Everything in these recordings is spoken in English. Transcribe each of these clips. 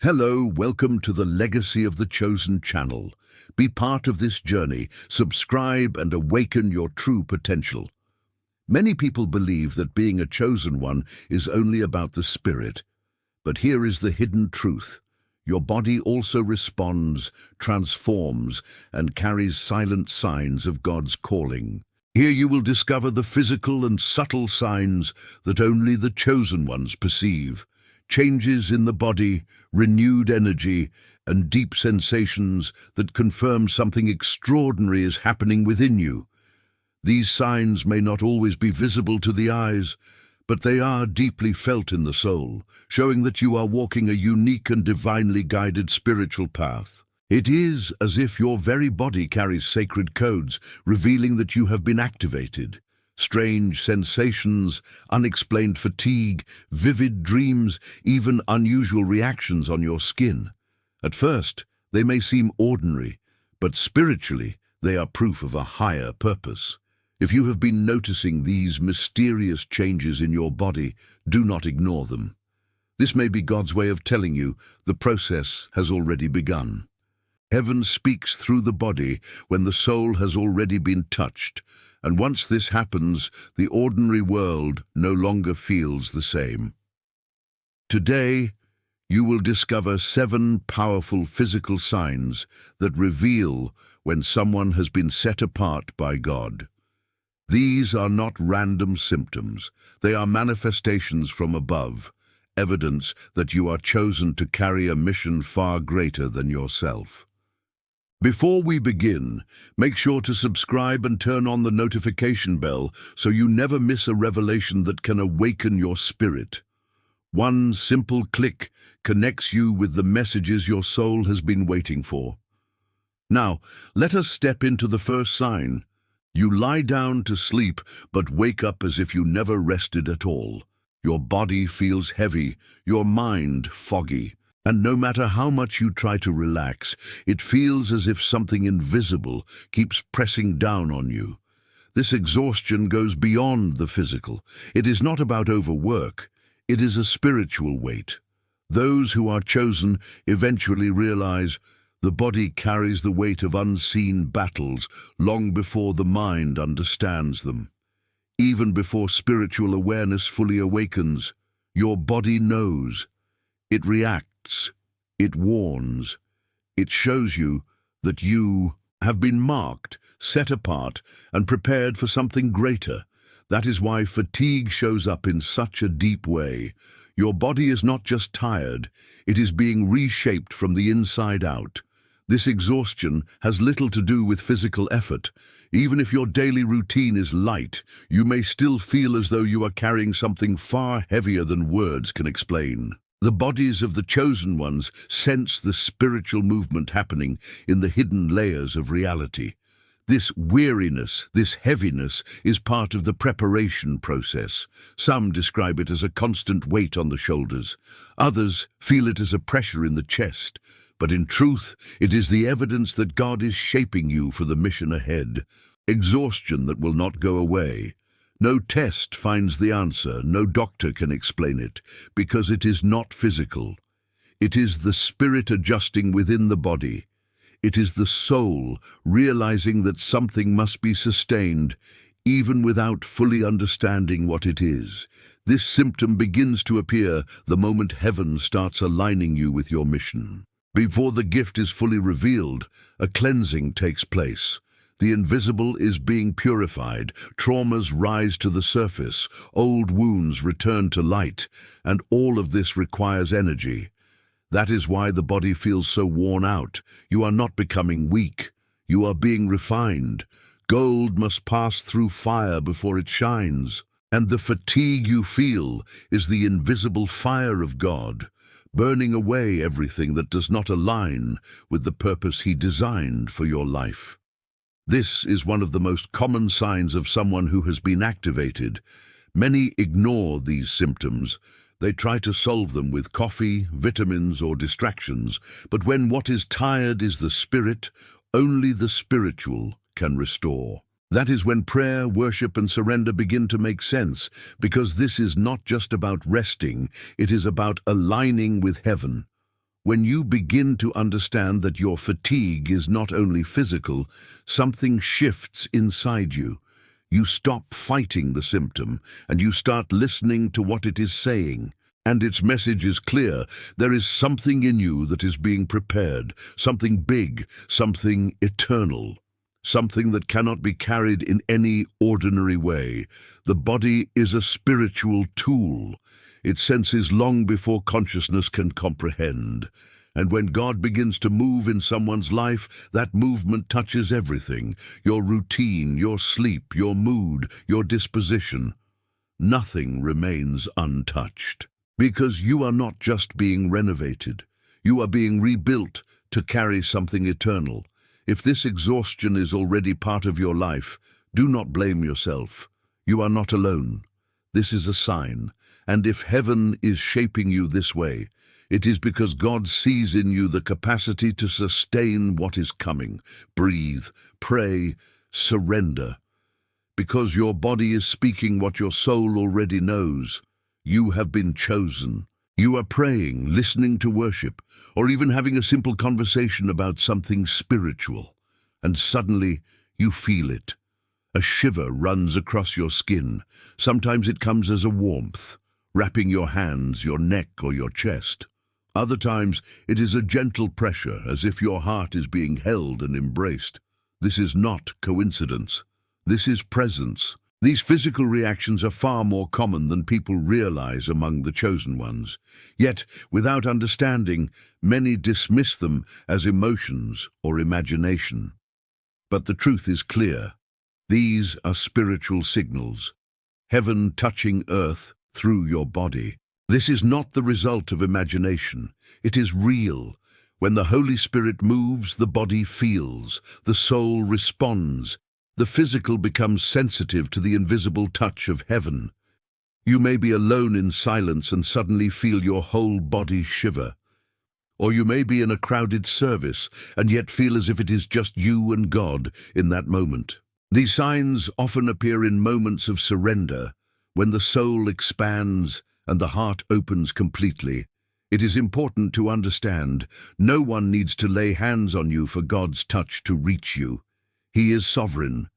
Hello, welcome to the Legacy of the Chosen channel. Be part of this journey, subscribe and awaken your true potential. Many people believe that being a chosen one is only about the spirit. But here is the hidden truth. Your body also responds, transforms, and carries silent signs of God's calling. Here you will discover the physical and subtle signs that only the chosen ones perceive. Changes in the body, renewed energy, and deep sensations that confirm something extraordinary is happening within you. These signs may not always be visible to the eyes, but they are deeply felt in the soul, showing that you are walking a unique and divinely guided spiritual path. It is as if your very body carries sacred codes, revealing that you have been activated. Strange sensations, unexplained fatigue, vivid dreams, even unusual reactions on your skin. At first, they may seem ordinary, but spiritually, they are proof of a higher purpose. If you have been noticing these mysterious changes in your body, do not ignore them. This may be God's way of telling you the process has already begun. Heaven speaks through the body when the soul has already been touched, and once this happens, the ordinary world no longer feels the same. Today, you will discover 7 powerful physical signs that reveal when someone has been set apart by God. These are not random symptoms. They are manifestations from above, evidence that you are chosen to carry a mission far greater than yourself. Before we begin, make sure to subscribe and turn on the notification bell so you never miss a revelation that can awaken your spirit. One simple click connects you with the messages your soul has been waiting for. Now, let us step into the first sign. You lie down to sleep, but wake up as if you never rested at all. Your body feels heavy, your mind foggy. And no matter how much you try to relax, it feels as if something invisible keeps pressing down on you. This exhaustion goes beyond the physical. It is not about overwork. It is a spiritual weight. Those who are chosen eventually realize the body carries the weight of unseen battles long before the mind understands them. Even before spiritual awareness fully awakens, your body knows. It reacts. It warns. It shows you that you have been marked, set apart, and prepared for something greater. That is why fatigue shows up in such a deep way. Your body is not just tired, it is being reshaped from the inside out. This exhaustion has little to do with physical effort. Even if your daily routine is light, you may still feel as though you are carrying something far heavier than words can explain. The bodies of the chosen ones sense the spiritual movement happening in the hidden layers of reality. This weariness, this heaviness, is part of the preparation process. Some describe it as a constant weight on the shoulders. Others feel it as a pressure in the chest. But in truth, it is the evidence that God is shaping you for the mission ahead. Exhaustion that will not go away. No test finds the answer, no doctor can explain it, because it is not physical. It is the spirit adjusting within the body. It is the soul realizing that something must be sustained, even without fully understanding what it is. This symptom begins to appear the moment heaven starts aligning you with your mission. Before the gift is fully revealed, a cleansing takes place. The invisible is being purified, traumas rise to the surface, old wounds return to light, and all of this requires energy. That is why the body feels so worn out. You are not becoming weak, you are being refined. Gold must pass through fire before it shines, and the fatigue you feel is the invisible fire of God, burning away everything that does not align with the purpose He designed for your life. This is one of the most common signs of someone who has been activated. Many ignore these symptoms. They try to solve them with coffee, vitamins, or distractions. But when what is tired is the spirit, only the spiritual can restore. That is when prayer, worship, and surrender begin to make sense, because this is not just about resting, it is about aligning with heaven. When you begin to understand that your fatigue is not only physical, something shifts inside you. You stop fighting the symptom and you start listening to what it is saying. And its message is clear. There is something in you that is being prepared, something big, something eternal, something that cannot be carried in any ordinary way. The body is a spiritual tool. It senses long before consciousness can comprehend. And when God begins to move in someone's life, that movement touches everything: your routine, your sleep, your mood, your disposition. Nothing remains untouched. Because you are not just being renovated, you are being rebuilt to carry something eternal. If this exhaustion is already part of your life, do not blame yourself. You are not alone. This is a sign. And if heaven is shaping you this way, it is because God sees in you the capacity to sustain what is coming. Breathe, pray, surrender. Because your body is speaking what your soul already knows. You have been chosen. You are praying, listening to worship, or even having a simple conversation about something spiritual. And suddenly you feel it. A shiver runs across your skin. Sometimes it comes as a warmth, wrapping your hands, your neck, or your chest. Other times it is a gentle pressure, as if your heart is being held and embraced. This is not coincidence. This is presence. These physical reactions are far more common than people realize among the chosen ones. Yet, without understanding, many dismiss them as emotions or imagination. But the truth is clear. These are spiritual signals. Heaven touching earth through your body. This is not the result of imagination. It is real. When the Holy Spirit moves, the body feels, the soul responds. The physical becomes sensitive to the invisible touch of heaven. You may be alone in silence and suddenly feel your whole body shiver. Or you may be in a crowded service and yet feel as if it is just you and God in that moment. These signs often appear in moments of surrender, when the soul expands and the heart opens completely. It is important to understand, no one needs to lay hands on you for God's touch to reach you. He is sovereign.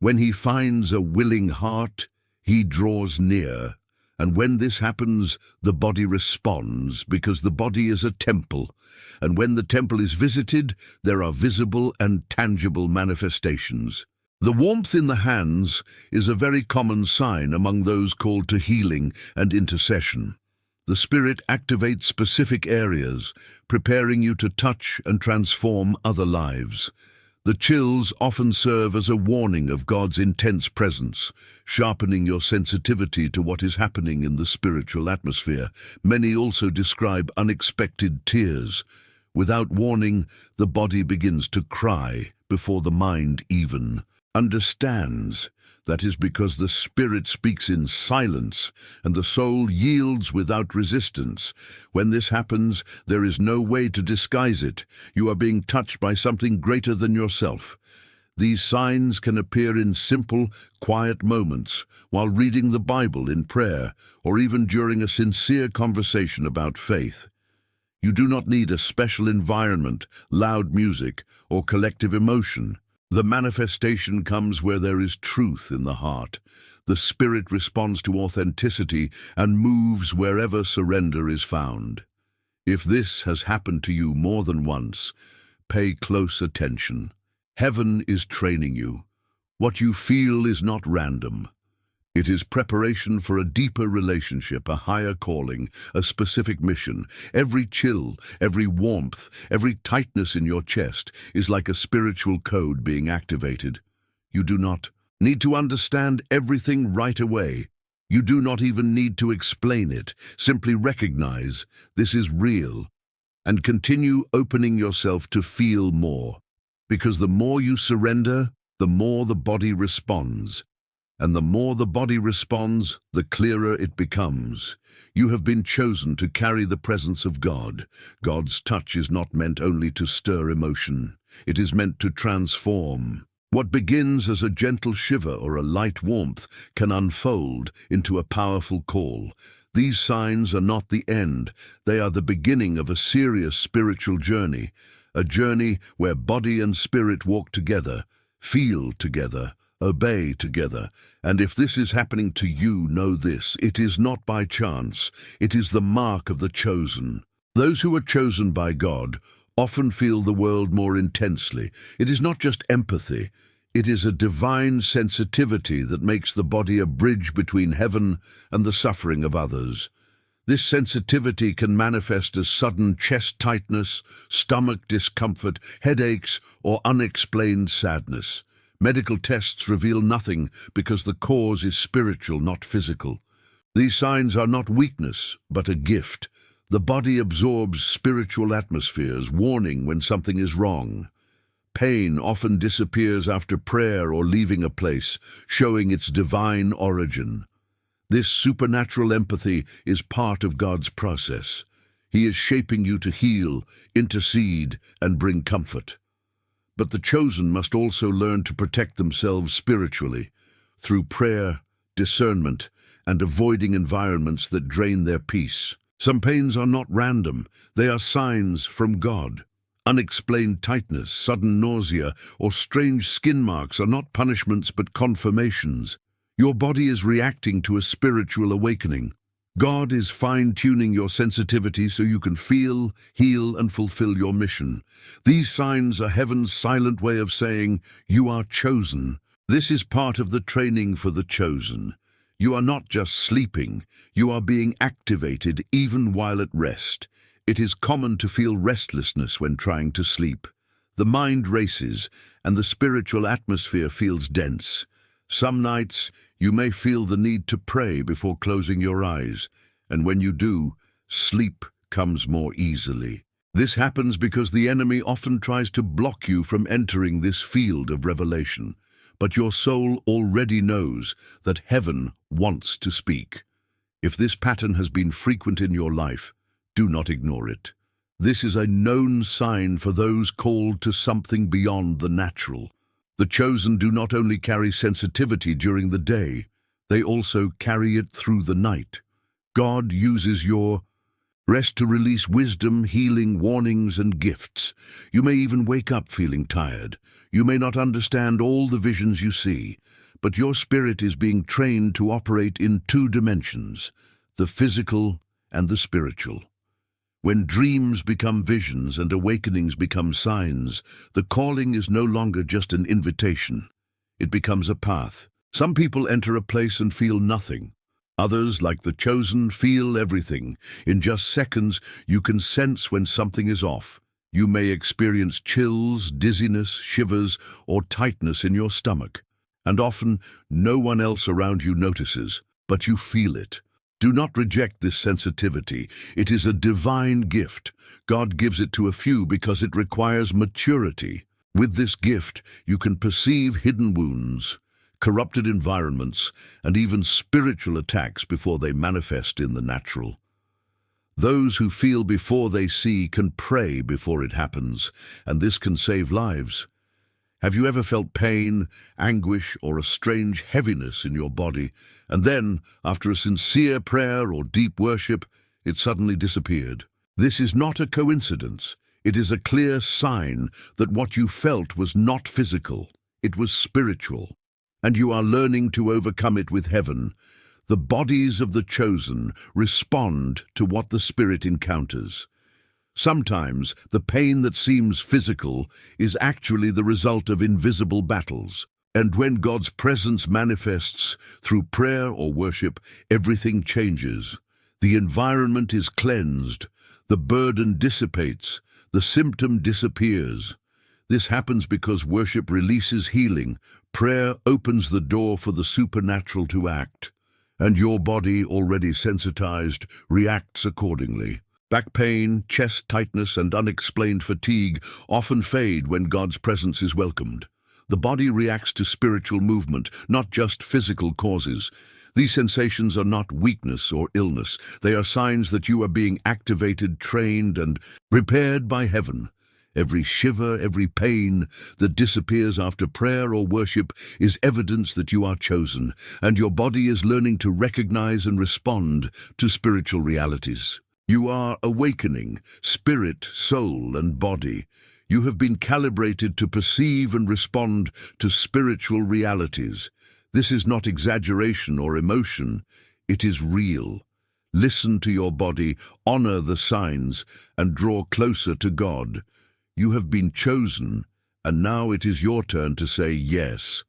When He finds a willing heart, He draws near. And when this happens, the body responds, because the body is a temple. And when the temple is visited, there are visible and tangible manifestations. The warmth in the hands is a very common sign among those called to healing and intercession. The Spirit activates specific areas, preparing you to touch and transform other lives. The chills often serve as a warning of God's intense presence, sharpening your sensitivity to what is happening in the spiritual atmosphere. Many also describe unexpected tears. Without warning, the body begins to cry before the mind even understands. That is because the Spirit speaks in silence and the soul yields without resistance. When this happens, there is no way to disguise it. You are being touched by something greater than yourself. These signs can appear in simple, quiet moments, while reading the Bible in prayer, or even during a sincere conversation about faith. You do not need a special environment, loud music, or collective emotion. The manifestation comes where there is truth in the heart. The Spirit responds to authenticity and moves wherever surrender is found. If this has happened to you more than once, pay close attention. Heaven is training you. What you feel is not random. It is preparation for a deeper relationship, a higher calling, a specific mission. Every chill, every warmth, every tightness in your chest is like a spiritual code being activated. You do not need to understand everything right away. You do not even need to explain it. Simply recognize this is real and continue opening yourself to feel more. Because the more you surrender, the more the body responds. And the more the body responds, the clearer it becomes. You have been chosen to carry the presence of God. God's touch is not meant only to stir emotion. It is meant to transform. What begins as a gentle shiver or a light warmth can unfold into a powerful call. These signs are not the end. They are the beginning of a serious spiritual journey, a journey where body and spirit walk together, feel together, obey together. And if this is happening to you, know this: it is not by chance. It is the mark of the chosen. Those who are chosen by God often feel the world more intensely. It is not just empathy. It is a divine sensitivity that makes the body a bridge between heaven and the suffering of others. This sensitivity can manifest as sudden chest tightness, stomach discomfort, headaches, or unexplained sadness. Medical tests reveal nothing because the cause is spiritual, not physical. These signs are not weakness, but a gift. The body absorbs spiritual atmospheres, warning when something is wrong. Pain often disappears after prayer or leaving a place, showing its divine origin. This supernatural empathy is part of God's process. He is shaping you to heal, intercede, and bring comfort. But the chosen must also learn to protect themselves spiritually, through prayer, discernment, and avoiding environments that drain their peace. Some pains are not random. They are signs from God. Unexplained tightness, sudden nausea, or strange skin marks are not punishments but confirmations. Your body is reacting to a spiritual awakening. God is fine-tuning your sensitivity so you can feel, heal, and fulfill your mission. These signs are heaven's silent way of saying, you are chosen. This is part of the training for the chosen. You are not just sleeping, you are being activated even while at rest. It is common to feel restlessness when trying to sleep. The mind races, and the spiritual atmosphere feels dense. Some nights, you may feel the need to pray before closing your eyes, and when you do, sleep comes more easily. This happens because the enemy often tries to block you from entering this field of revelation. But your soul already knows that heaven wants to speak. If this pattern has been frequent in your life, do not ignore it. This is a known sign for those called to something beyond the natural. The chosen do not only carry sensitivity during the day, they also carry it through the night. God uses your rest to release wisdom, healing, warnings, and gifts. You may even wake up feeling tired. You may not understand all the visions you see, but your spirit is being trained to operate in two dimensions, the physical and the spiritual. When dreams become visions and awakenings become signs, the calling is no longer just an invitation. It becomes a path. Some people enter a place and feel nothing. Others, like the chosen, feel everything. In just seconds, you can sense when something is off. You may experience chills, dizziness, shivers, or tightness in your stomach. And often, no one else around you notices, but you feel it. Do not reject this sensitivity. It is a divine gift. God gives it to a few because it requires maturity. With this gift, you can perceive hidden wounds, corrupted environments, and even spiritual attacks before they manifest in the natural. Those who feel before they see can pray before it happens, and this can save lives. Have you ever felt pain, anguish, or a strange heaviness in your body, and then, after a sincere prayer or deep worship, it suddenly disappeared? This is not a coincidence. It is a clear sign that what you felt was not physical, it was spiritual, and you are learning to overcome it with heaven. The bodies of the chosen respond to what the Spirit encounters. Sometimes the pain that seems physical is actually the result of invisible battles. And when God's presence manifests through prayer or worship, everything changes. The environment is cleansed, the burden dissipates, the symptom disappears. This happens because worship releases healing, prayer opens the door for the supernatural to act, and your body, already sensitized, reacts accordingly. Back pain, chest tightness, and unexplained fatigue often fade when God's presence is welcomed. The body reacts to spiritual movement, not just physical causes. These sensations are not weakness or illness. They are signs that you are being activated, trained, and prepared by heaven. Every shiver, every pain that disappears after prayer or worship is evidence that you are chosen, and your body is learning to recognize and respond to spiritual realities. You are awakening, spirit, soul, and body. You have been calibrated to perceive and respond to spiritual realities. This is not exaggeration or emotion, it is real. Listen to your body, honor the signs, and draw closer to God. You have been chosen, and now it is your turn to say yes.